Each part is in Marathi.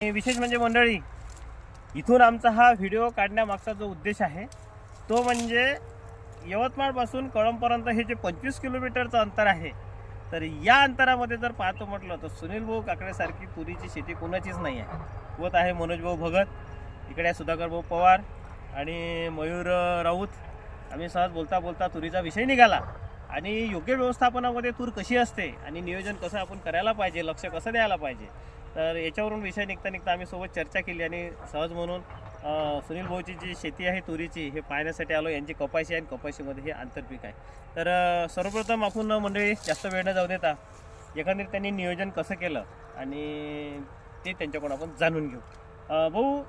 विशेष म्हणजे मंडळी, इथून आमचा हा व्हिडिओ काढण्यामागचा जो उद्देश आहे तो म्हणजे यवतमाळपासून कळंबपर्यंत हे जे 25 किलोमीटरचं अंतर आहे, तर या अंतरामध्ये जर पाहतो म्हटलं तर सुनील भाऊ काकडेसारखी तुरीची शेती कोणाचीच नाही आहे. सोबत आहे मनोज भाऊ भगत, इकडे आहे सुधाकर भाऊ पवार आणि मयूर राऊत. आम्ही सहज बोलता बोलता तुरीचा विषय निघाला आणि योग्य व्यवस्थापनामध्ये तूर कशी असते आणि नियोजन कसं आपण करायला पाहिजे, लक्ष कसं द्यायला पाहिजे, तर याच्यावरून विषय निघता आम्ही सोबत चर्चा केली आणि सहज म्हणून सुनील भाऊची जी शेती आहे तुरीची हे पाहण्यासाठी आलो. यांची कपाशी आहे आणि कपाशीमध्ये हे आंतरपीक आहे. तर सर्वप्रथम आपण मंडळी जास्त वेळ न जाऊ देता एकंदरीत त्यांनी नियोजन कसं केलं आणि ते त्यांच्याकडून आपण जाणून घेऊ. भाऊ,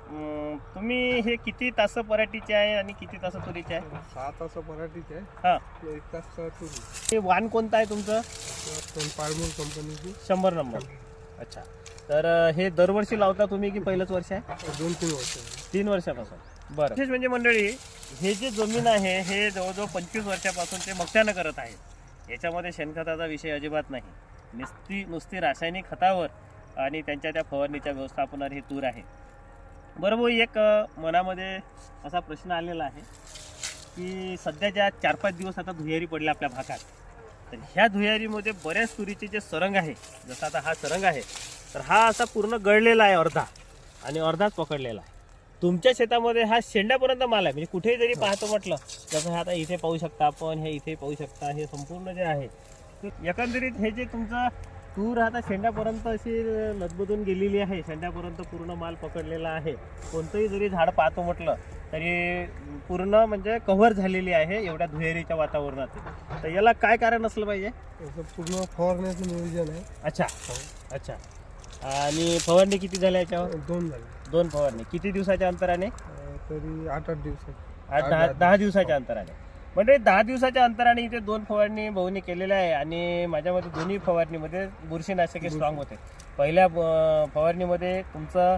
तुम्ही हे किती तास पराठीचे आहे आणि किती तास तुरीचे आहे? 6 तास पराठीचे आहे. हां, 1 तास तुरी. हे वाण कोणतं आहे तुमचं? पाळमूल कंपनीची 100 नंबर. अच्छा, तर हे दरवर्षी लावता तुम्ही की पहिलंच वर्ष आहे? 2-3 वर्ष. 3 वर्षापासून. बरं. विशेष म्हणजे मंडळी, हे जे जमीन आहे हे जवळजवळ 25 वर्षापासून ते मक्त्यानं करत आहे. याच्यामध्ये शेणखताचा विषय अजिबात नाही. नुसती रासायनिक खतावर आणि त्यांच्या त्या फवारणीच्या व्यवस्थापनावर हे तूर आहे. बरं भाऊ, एक मनामध्ये असा प्रश्न आलेला आहे की सध्याच्या 4-5 दिवस आता धुयारी पडल्या आपल्या भागात, तर ह्या धुयारीमध्ये बऱ्याच तुरीचे जे सरंग आहे, जसं आता हा सरंग आहे तर हा असा पूर्ण गळलेला आहे अर्धा आणि अर्धाच पकडलेला आहे. तुमच्या शेतामध्ये हा शेंड्यापर्यंत माल आहे, म्हणजे कुठेही जरी पाहतो म्हटलं, जसं आता इथे पाहू शकता आपण, हे इथे पाहू शकता, हे संपूर्ण जे आहे एकंदरीत हे जे तुमचं तूर आता शेंड्यापर्यंत अशी लदबदून गेलेली आहे, शेंड्यापर्यंत पूर्ण माल पकडलेला आहे. कोणतंही जरी झाड पाहतो म्हटलं तरी पूर्ण म्हणजे कव्हर झालेली आहे एवढ्या धुहेरीच्या वातावरणात. तर याला काय कारण असलं पाहिजे? याचं पूर्ण फवारण्याचं नियोजन आहे. अच्छा अच्छा. आणि फवारणी किती झाल्या याच्यावर? 2 झाले. 2 फवारणी. किती दिवसाच्या अंतराने? तरी 8-8 दिवसात. 10 दिवसाच्या अंतराने. म्हणजे 10 दिवसाच्या अंतराने इथे 2 फवारणी भाऊनी केलेल्या आहे आणि माझ्या मते दोन्ही फवारणीमध्ये बुरशीनाशके स्ट्रॉंग होते. पहिल्या फवारणीमध्ये तुमचं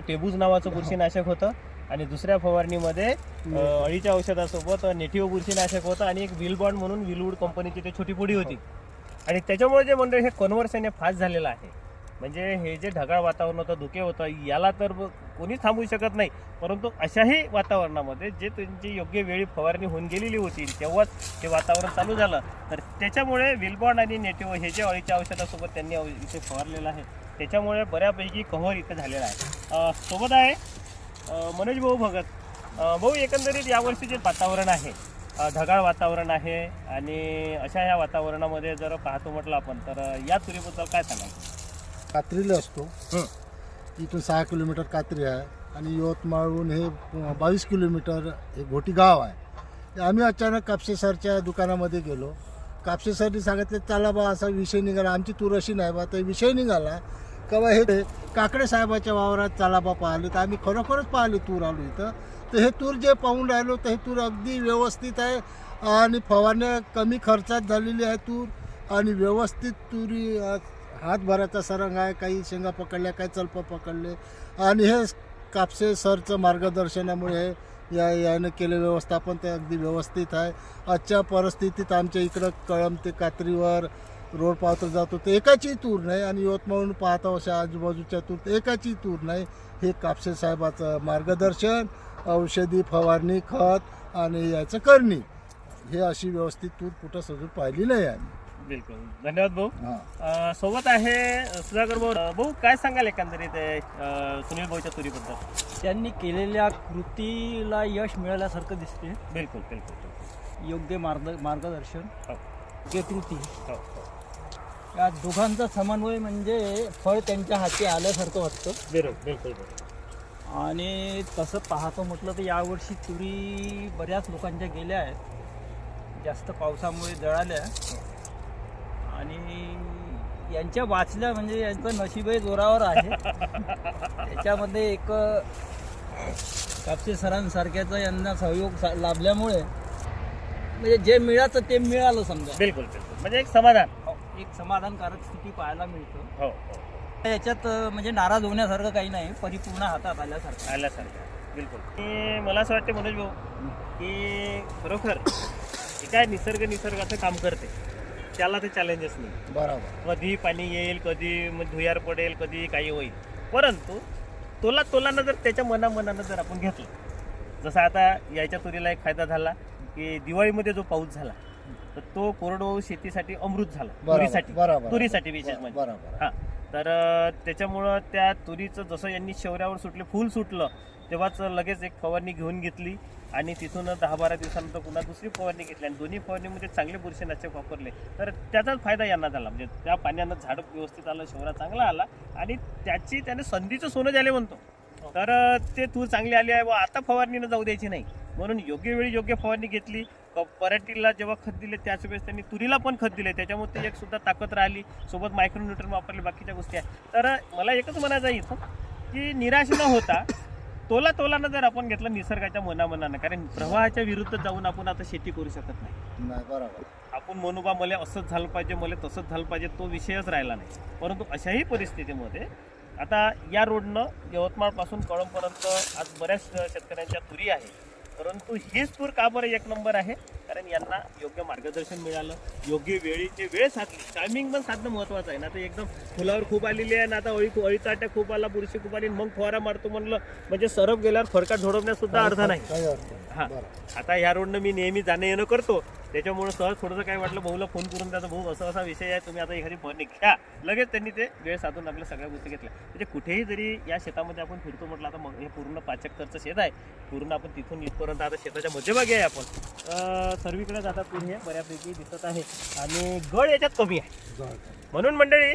टेबूज नावाचं बुरशीनाशक होतं आणि दुसऱ्या फवारणीमध्ये अळीच्या औषधासोबत नेटिव्ह बुरशीनाशक होतं आणि एक विलबॉन्ड म्हणून विलवूड कंपनीची ते छोटी पुडी होती. आणि त्याच्यामुळे जे मंडळी हे कन्व्हर्सन हे फास्ट झालेलं आहे. म्हणजे हे जे ढगाळ वातावरण होतं, धुके होतं, याला तर कोणीच थांबवू शकत नाही. परंतु अशाही वातावरणामध्ये जे त्यांची योग्य वेळी फवारणी होऊन गेलेली होती तेव्हाच हे वातावरण चालू झालं, तर त्याच्यामुळे विलबॉन्ड आणि नेटिव्ह हे जे अळीच्या औषधासोबत त्यांनी इथे फवारलेलं आहे त्याच्यामुळे बऱ्यापैकी कव्हर इथे झालेला आहे. सोबत आहे मनोज भाऊ भगत. भाऊ, एकंदरीत यावर्षी जे वातावरण आहे ढगाळ वातावरण आहे आणि अशा ह्या वातावरणामध्ये जर पाहतो म्हटलं आपण तर या तुरीबद्दल काय सांगाल? कात्रीला असतो. इथून 6 किलोमीटर कात्री आहे आणि यवतमाळहून हे 22 किलोमीटर हे घोटी गाव आहे. आम्ही अचानक कापसे सरच्या दुकानामध्ये गेलो. कापसे सरनी सांगितले चला बा असा विषय निघाला, आमची तूर अशी नाही बा. तर विषय निघाला का बा हे काकडे साहेबाच्या वावरात चला बा पाहिले. तर आम्ही खरोखरच पाहिले तूर आलो इथं. तर हे तूर जे पाहून राहिलो तर हे तूर अगदी व्यवस्थित आहे आणि फवारण्या कमी खर्चात झालेली आहे तूर आणि व्यवस्थित तुरी हातभराचा सरंग आहे. काही शेंगा पकडल्या, काही चलपं पकडले आणि हे कापसे सरचं मार्गदर्शनामुळे यानं केले व्यवस्थापन ते अगदी व्यवस्थित आहे. आजच्या परिस्थितीत आमच्या इकडं कळंब ते कात्रीवर रोड पावतर जातो तर एकाची तूर नाही आणि यवतमाळहून पाहता अशा आजूबाजूच्या तूर एकाची तूर नाही. हे कापसे साहेबाचं मार्गदर्शन, औषधी फवारणी, खत आणि याचं करणी, हे अशी व्यवस्थित तूर कुठं सजून पाहिली नाही आम्ही. बिलकुल, धन्यवाद भाऊ. सोबत आहे सुधाकर भाऊ. भाऊ, काय सांगाल एकंदरीत सुनील भाऊच्या तुरीबद्दल? त्यांनी केलेल्या कृतीला यश मिळाल्यासारखं दिसते. बिलकुल बिलकुल. योग्य मार्गदर्शन, हो. योग्य कृती, हो हो. या दोघांचा समन्वय म्हणजे फळ त्यांच्या हाती आल्यासारखं वाटतं. बिलकुल बिलकुल बिलकुल. आणि तसं पाहतो म्हटलं तर यावर्षी तुरी बऱ्याच लोकांच्या गेल्या आहेत, जास्त पावसामुळे जळाल्या आणि यांच्या वाचल्या म्हणजे यांचं नशीबही जोरावर आहे. त्याच्यामध्ये एक कापसे सरांसारख्याचा यांना सहयोग लाभल्यामुळे म्हणजे जे मिळालं ते मिळालं समजा. बिलकुल बिलकुल. म्हणजे एक समाधान, एक समाधानकारक स्थिती पाहायला मिळतं. हो हो. याच्यात म्हणजे नाराज होण्यासारखं काही नाही, परिपूर्ण हातात आल्यासारखं. बिलकुल. मला असं वाटतं मनोज भाऊ की खरोखर काय निसर्गाचं काम करते त्याला ते चॅलेंजेस नाही. बरोबर. कधी पाणी येईल, कधी धुयार पडेल, कधी काही होईल, परंतु तोलानं जर त्याच्या मनानं जर आपण घेतलं, जसं आता याच्या तुरीला एक फायदा झाला की दिवाळीमध्ये जो पाऊस झाला तर तो कोरडवाहू शेतीसाठी अमृत झाला, तुरीसाठी विशेष म्हणजे. बरोबर. हा, तर त्याच्यामुळं त्या तुरीचं जसं यांनी शौर्यावर सुटले, फुल सुटलं, तेव्हाच लगेच एक फवारणी घेऊन घेतली आणि तिथून 10-12 दिवसानंतर पुन्हा दुसरी फवारणी घेतली आणि दोन्ही फवारणीमध्ये चांगले बुरशीनाशक वापरले. तर त्याचाच फायदा यांना झाला. म्हणजे त्या पाण्यानं झाड व्यवस्थित आलं, शौर्य चांगला आला आणि त्याने संधीचं सोनं झाले म्हणतो. तर ते तूर चांगली आली आहे व आता फवारणीनं जाऊ द्यायची नाही, म्हणून योग्य वेळी योग्य फवारणी घेतली. पराठीला जेव्हा खत दिले त्याच वेळेस त्यांनी तुरीला पण खत दिले, त्याच्यामुळे ते एक सुद्धा ताकद राहिली, सोबत मायक्रोन्यूट्रन वापरले, बाकीच्या गोष्टी आहेत. तर मला एकच म्हणायचं आहे इथं की निराश न होता तोलानं जर आपण घेतलं निसर्गाच्या मनानं, कारण प्रवाहाच्या विरुद्ध जाऊन आपण आता शेती करू शकत नाही. बरोबर. आपण मनोबा मला असंच झालं पाहिजे, मला तसंच झालं पाहिजे, तो विषयच राहिला नाही. परंतु अशाही परिस्थितीमध्ये आता या रोडनं यवतमाळपासून कळंबपर्यंत आज बऱ्याच शेतकऱ्यांच्या तुरी आहे, परंतु हीच तूर का बरं एक नंबर आहे? कारण यांना योग्य मार्गदर्शन मिळालं, योग्य वेळ साधली. टायमिंग पण साधणं महत्त्वाचं आहे ना. तर एकदम फुलावर खूप आलेली आहे ना, आता अळीचा अटॅक खूप आला, बुरशी खूप आली, मग फवारा मारतो म्हणलं म्हणजे सरप गेल्यावर फरका झोडवण्यात सुद्धा अर्थ नाही. हा, आता ह्या रोडनं मी नेहमी जाणं येणं करतो, त्याच्यामुळे सहज थोडंसं काय वाटलं, भाऊला फोन करून त्याचा भाऊ असा विषय आहे, तुम्ही आता एखादी फवारणी घ्या, लगेच त्यांनी ते वेळ साधून आपल्या सगळ्या गोष्टी घेतल्या. म्हणजे कुठेही जरी या शेतामध्ये आपण फिरतो म्हटलं, आता मग हे पूर्ण 5 एकरचं शेत आहे, पूर्ण आपण तिथून इथपर्यंत आता शेताच्या मध्यभागी आहे आपण, सर्वीकडे जातात पुढे बऱ्यापैकी दिसत आहे आणि गळ याच्यात कमी आहे. म्हणून मंडळी,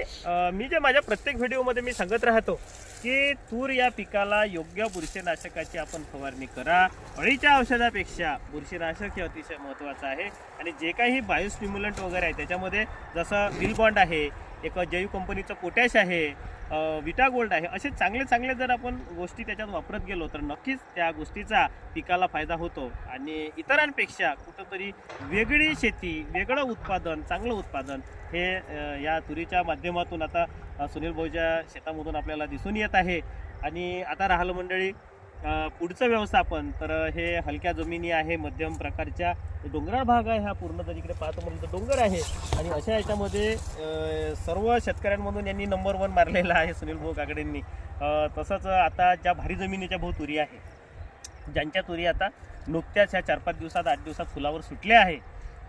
मी जे माझ्या प्रत्येक व्हिडिओमध्ये मी सांगत राहतो की तूर या पिकाला योग्य बुरशीनाशकाची आपण फवारणी करा. अळीच्या औषधापेक्षा बुरशीनाशक हे अतिशय महत्त्वाचं आहे. आणि जे काही बायोस्टिम्युलंट वगैरे आहे त्याच्यामध्ये जसं विल बॉन्ड आहे, एक जैव कंपनीचं पोटॅश आहे, विटा गोल्ड आहे, असे चांगले जर आपण गोष्टी त्याच्यात वापरत गेलो तर नक्कीच त्या गोष्टीचा पिकाला फायदा होतो. आणि इतरांपेक्षा कुठंतरी वेगळी शेती, वेगळं उत्पादन, चांगलं उत्पादन हे या तुरीच्या माध्यमातून आता सुनील भाऊच्या शेतामधून आपल्याला दिसून येत आहे. आणि आता राहिलं मंडळी पुढचं व्यवस्थापन, तर हे हलक्या जमिनी आहे, मध्यम प्रकारच्या डोंगराळ भाग आहे, हा पूर्ण जर इकडे पाहतो म्हणून तर डोंगर आहे. आणि अशा याच्यामध्ये सर्व शेतकऱ्यांमधून यांनी नंबर 1 मारलेला आहे सुनील भाऊ काकडेंनी. तसंच आता ज्या भारी जमिनीच्या भाऊ तुरी आहे, ज्यांच्या तुरी आता नुकत्याच ह्या 4-5 दिवसात 8 दिवसात फुलावर सुटल्या आहे,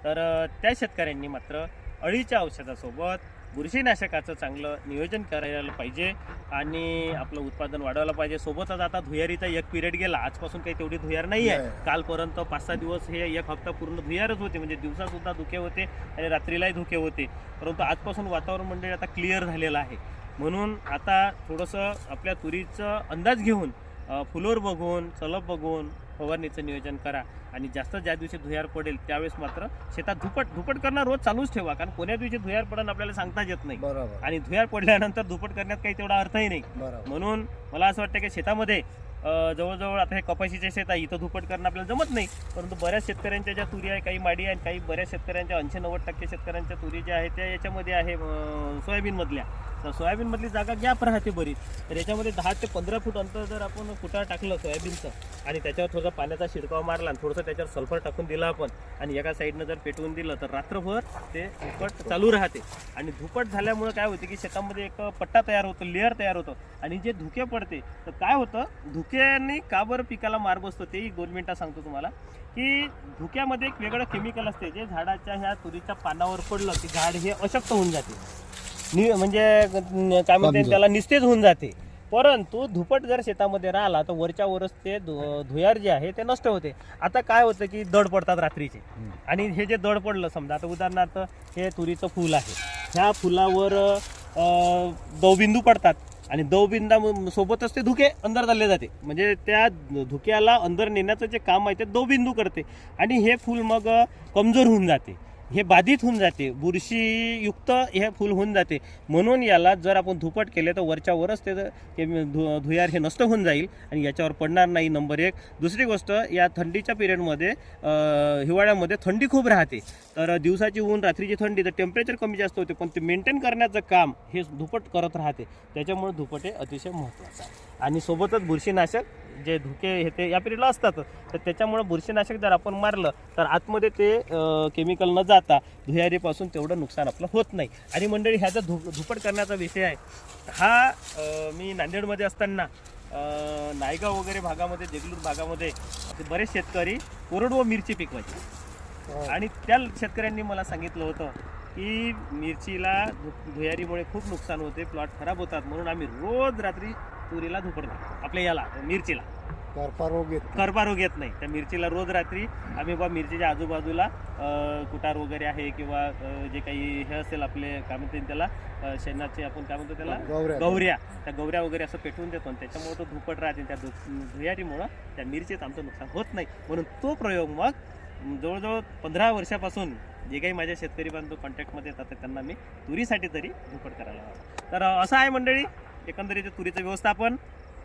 तर त्या शेतकऱ्यांनी मात्र अळीच्या औषधासोबत बुरशीनाशकाचं चांगलं नियोजन करायला पाहिजे आणि आपलं उत्पादन वाढवायला पाहिजे. सोबतच आता धुयारीचा एक पिरियड गेला, आजपासून काही तेवढी धुयार नाही आहे. कालपर्यंत 5-6 दिवस हे एक हप्ता पूर्ण धुयारच होते, म्हणजे दिवसासुद्धा धुके होते आणि रात्रीलाही धुके होते. परंतु आजपासून वातावरण म्हणजे आता क्लिअर झालेलं आहे. म्हणून आता थोडंसं आपल्या तुरीचं अंदाज घेऊन, फुलोर बघून, सलप बघून फवारणीचं नियोजन करा. आणि जास्त ज्या दिवशी धुयार पडेल त्यावेळेस मात्र शेतात धुपट करणं रोज चालूच ठेवा, कारण कोण्या दिवशी धुयार पडेल आपल्याला सांगताच येत नाही. आणि धुयार पडल्यानंतर धुपट करण्यात काही तेवढा अर्थही नाही. म्हणून मला असं वाटतं की शेतामध्ये जवळजवळ आता हे कपाशीचे शेत आहे, इथं धुपट करणं आपल्याला जमत नाही. परंतु बऱ्याच शेतकऱ्यांच्या ज्या तुरी आहे, काही माडी आहे, काही बऱ्याच शेतकऱ्यांच्या 80-90% शेतकऱ्यांच्या तुरी ज्या आहेत त्या याच्यामध्ये आहे सोयाबीनमधल्या. तर सोयाबीनमधली जागा गॅप राहते बरीच, तर याच्यामध्ये 10 ते 15 फूट अंतर जर आपण फुटाळ टाकलं सोयाबीनचं आणि त्याच्यावर थोडा पाण्याचा शिडकाव मारला आणि थोडंसं त्याच्यावर सल्फर टाकून दिलं आपण आणि एका साईडनं जर पेटवून दिलं तर रात्रभर ते धुपट चालू राहते. आणि धुपट झाल्यामुळे काय होते की शेतामध्ये एक पट्टा तयार होतो, लेअर तयार होतं. आणि जे धुके पडते तर काय होतं, धुक्याने का बरं पिकाला मार बसतो तेही 2 मिनिटात सांगतो तुम्हाला. की धुक्यामध्ये एक वेगळं केमिकल असते, जे झाडाच्या ह्या तुरीच्या पानावर पडलं की झाड हे अशक्त होऊन जाते, म्हणजे काय म्हणते त्याला निस्तेज होऊन जाते. परंतु धुपट जर शेतामध्ये राहिला तर वरच्या वरच ते धुयार जे आहे ते नष्ट होते. आता काय होतं की दड पडतात रात्रीचे, आणि हे जे दड पडलं समजा, आता उदाहरणार्थ हे तुरीचं फुल आहे, ह्या फुलावर दवबिंदू पडतात आणि दवबिंदा सोबतच ते धुके अंदर चालले जाते, म्हणजे त्या धुक्याला अंदर नेण्याचं जे काम आहे ते दवबिंदू करते आणि हे फुल मग कमजोर होऊन जाते, हे बाधित होऊन जाते, बुरशीयुक्त हे फुल होऊन जाते. म्हणून याला जर आपण धुपट केले तर वरच्या वरच ते धुयार हे नष्ट होऊन जाईल आणि याच्यावर पडणार नाही. नंबर 1. दुसरी गोष्ट, या थंडीच्या पिरियडमध्ये हिवाळ्यामध्ये थंडी खूप राहते, तर दिवसाची ऊन रात्रीची थंडी, तर टेम्परेचर कमी जास्त होते, पण ते मेंटेन करण्याचं काम हे धुपट करत राहते. त्याच्यामुळे धुपट हे अतिशय महत्त्वाचं आहे. आणि सोबतच बुरशीनाशक जे धुके हे ते या पिरियडला असतात. तर त्याच्यामुळं बुरशीनाशक जर आपण मारलं तर आतमध्ये ते केमिकल न जाता धुयारीपासून तेवढं नुकसान आपलं होत नाही. आणि मंडळी ह्याचा धुपट करण्याचा विषय आहे हा. मी नांदेडमध्ये असताना नायगाव वगैरे भागामध्ये, देगलूर भागामध्ये बरेच शेतकरी कोरडवू मिरची पिकवायचे आणि त्या शेतकऱ्यांनी मला सांगितलं होतं की मिरचीला धुयारीमुळे खूप नुकसान होते, प्लॉट खराब होतात, म्हणून आम्ही रोज रात्री तुरीला धुपट करतो. आपल्या याला मिरचीला करपा रोग येत नाही. त्या मिरचीला रोज रात्री आम्ही बा मिरचीच्या आजूबाजूला कुटार वगैरे आहे किंवा जे काही हे असेल आपले काय म्हणते त्याला शेणाचे आपण काय म्हणतो त्याला गौऱ्या, त्या गौऱ्या वगैरे असं पेटवून देतो आणि त्याच्यामुळे तो धुपट राहते. त्या धुयारीमुळं त्या मिरचीत आमचं नुकसान होत नाही. म्हणून तो प्रयोग मग जवळजवळ 15 वर्षापासून जे काही माझ्या शेतकरी बांधव कॉन्टॅक्टमध्ये येतात त्यांना मी तुरीसाठी तरी धुपट करायला हवं. तर असं आहे मंडळी एकंदरीत तुरीचं व्यवस्थापन.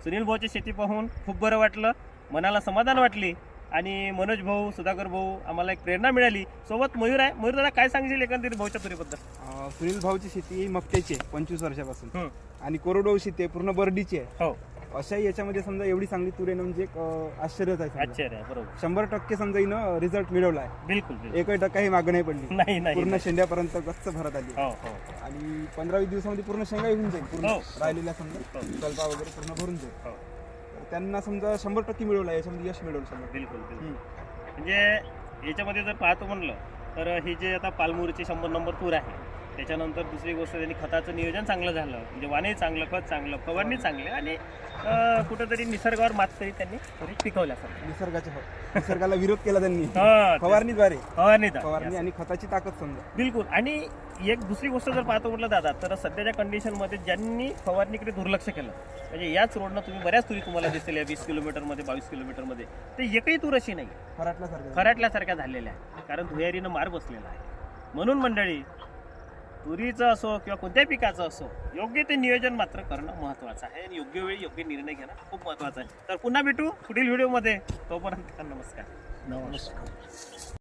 सुनील भाऊची शेती पाहून खूप बरं वाटलं, मनाला समाधान वाटली आणि मनोज भाऊ, सुधाकर भाऊ आम्हाला एक प्रेरणा मिळाली. सोबत मयूर आहे. मयूर दादा काय सांगशील एकंदरीत भाऊच्या तुरीबद्दल? सुनील भाऊची शेती मक्याची आहे 25 वर्षापासून आणि कोरडवाहू शेती आहे पूर्ण बर्डीची आहे. हो, अशा याच्यामध्ये समजा एवढी चांगली तूर येणं म्हणजे एक आश्चर्यच आहे. आश्चर्य, बरोबर. 100% समजा हिनं रिझल्ट मिळवला आहे. बिलकुल 1% ही मागणी पडली नाही. पूर्ण शेंड्यापर्यंत गच्च भरत आली. हो हो आणि 15-20 दिवसामध्ये पूर्ण शेंगा येऊन जाईल. पूर्ण हो. राहिलेल्या समजा कल्पा वगैरे पूर्ण भरून जाईल. हो. तर त्यांना समजा 100% मिळवला, याच्यामध्ये यश मिळवलं समजा. बिलकुल बिलकुल. म्हणजे याच्यामध्ये जर पाहतो म्हणलं तर ही जे आता पालमुरची 100 नंबर तूर आहे, त्याच्यानंतर दुसरी गोष्ट त्यांनी खताचं नियोजन चांगलं झालं, म्हणजे वाणही चांगलं, खत चांगलं, फवारणी चांगली आणि कुठंतरी निसर्गावर मात करीत त्यांनी तरी पिकवल्या निसर्गाला विरोध केला त्यांनी हा, फवारणीद्वारे. फवारणी फवारणी आणि खताची ताकद समजा. बिलकुल. आणि एक दुसरी गोष्ट जर पाहतो म्हटलं दादा तर सध्याच्या कंडिशनमध्ये ज्यांनी फवारणीकडे दुर्लक्ष केलं, म्हणजे याच रोडनं तुम्ही बऱ्याच तुरी तुम्हाला दिसतील या 20 किलोमीटरमध्ये 22 किलोमीटरमध्ये, तर एकही तूर अशी नाही फराटल्यासारख्या झालेल्या आहे, कारण धुयारीनं मार बसलेला आहे. म्हणून मंडळी तुरीचं असो किंवा कोणत्याही पिकाचं असो, योग्य ते नियोजन मात्र करणं महत्त्वाचं आहे आणि योग्य वेळी योग्य निर्णय घेणं खूप महत्त्वाचं आहे. तर पुन्हा भेटू पुढील व्हिडिओमध्ये. तोपर्यंत नमस्कार.